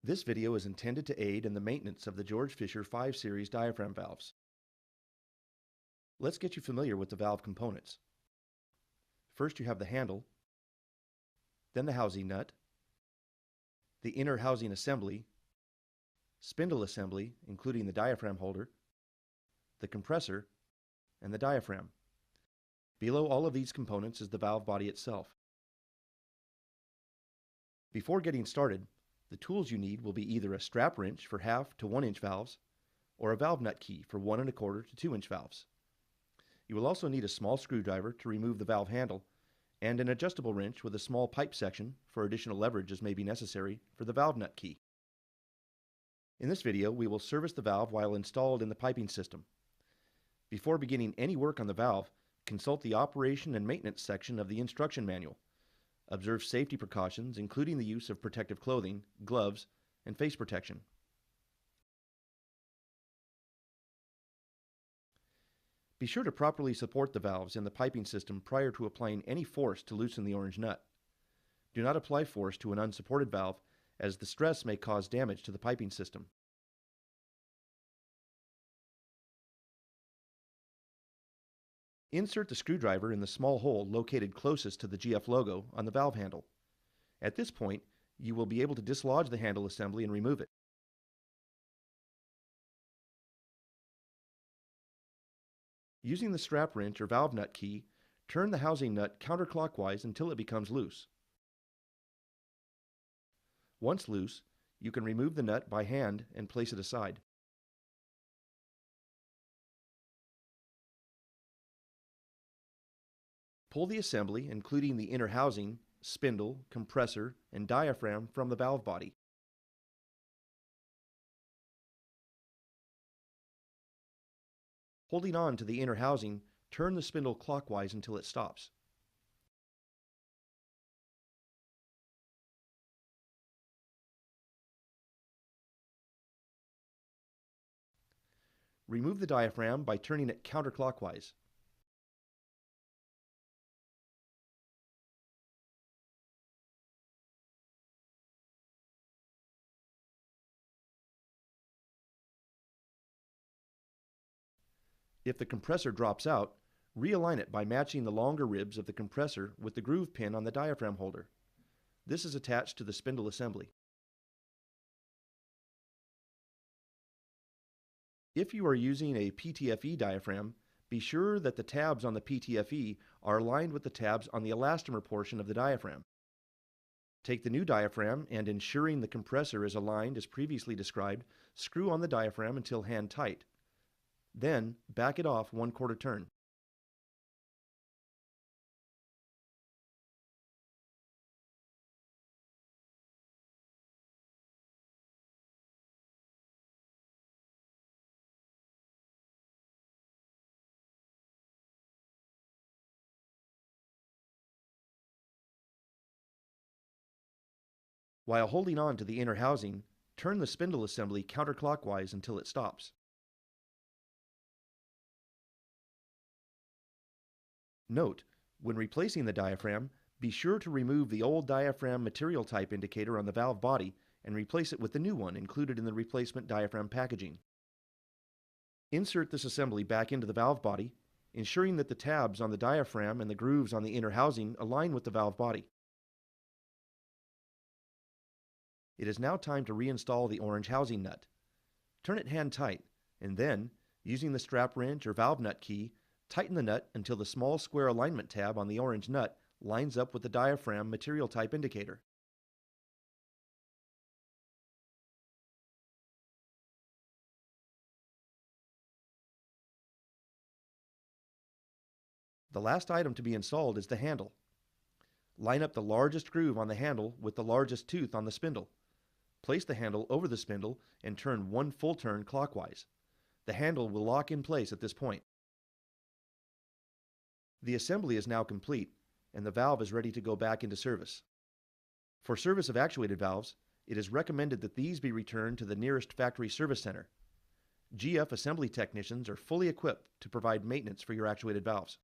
This video is intended to aid in the maintenance of the George Fisher 5 Series diaphragm valves. Let's get you familiar with the valve components. First you have the handle, then the housing nut, the inner housing assembly, spindle assembly including the diaphragm holder, the compressor, and the diaphragm. Below all of these components is the valve body itself. Before getting started, the tools you need will be either a strap wrench for 1/2 to 1 inch valves or a valve nut key for 1 1/4 to 2 inch valves. You will also need a small screwdriver to remove the valve handle and an adjustable wrench with a small pipe section for additional leverage as may be necessary for the valve nut key. In this video, we will service the valve while installed in the piping system. Before beginning any work on the valve, consult the operation and maintenance section of the instruction manual. Observe safety precautions, including the use of protective clothing, gloves, and face protection. Be sure to properly support the valves in the piping system prior to applying any force to loosen the orange nut. Do not apply force to an unsupported valve, as the stress may cause damage to the piping system. Insert the screwdriver in the small hole located closest to the GF logo on the valve handle. At this point, you will be able to dislodge the handle assembly and remove it. Using the strap wrench or valve nut key, turn the housing nut counterclockwise until it becomes loose. Once loose, you can remove the nut by hand and place it aside. Pull the assembly, including the inner housing, spindle, compressor, and diaphragm from the valve body. Holding on to the inner housing, turn the spindle clockwise until it stops. Remove the diaphragm by turning it counterclockwise. If the compressor drops out, realign it by matching the longer ribs of the compressor with the groove pin on the diaphragm holder. This is attached to the spindle assembly. If you are using a PTFE diaphragm, be sure that the tabs on the PTFE are aligned with the tabs on the elastomer portion of the diaphragm. Take the new diaphragm and, ensuring the compressor is aligned as previously described, screw on the diaphragm until hand tight. Then, back it off 1/4 turn. While holding on to the inner housing, turn the spindle assembly counterclockwise until it stops. Note, when replacing the diaphragm, be sure to remove the old diaphragm material type indicator on the valve body and replace it with the new one included in the replacement diaphragm packaging. Insert this assembly back into the valve body, ensuring that the tabs on the diaphragm and the grooves on the inner housing align with the valve body. It is now time to reinstall the orange housing nut. Turn it hand tight, and then, using the strap wrench or valve nut key, tighten the nut until the small square alignment tab on the orange nut lines up with the diaphragm material type indicator. The last item to be installed is the handle. Line up the largest groove on the handle with the largest tooth on the spindle. Place the handle over the spindle and turn 1 full turn clockwise. The handle will lock in place at this point. The assembly is now complete, and the valve is ready to go back into service. For service of actuated valves, it is recommended that these be returned to the nearest factory service center. GF assembly technicians are fully equipped to provide maintenance for your actuated valves.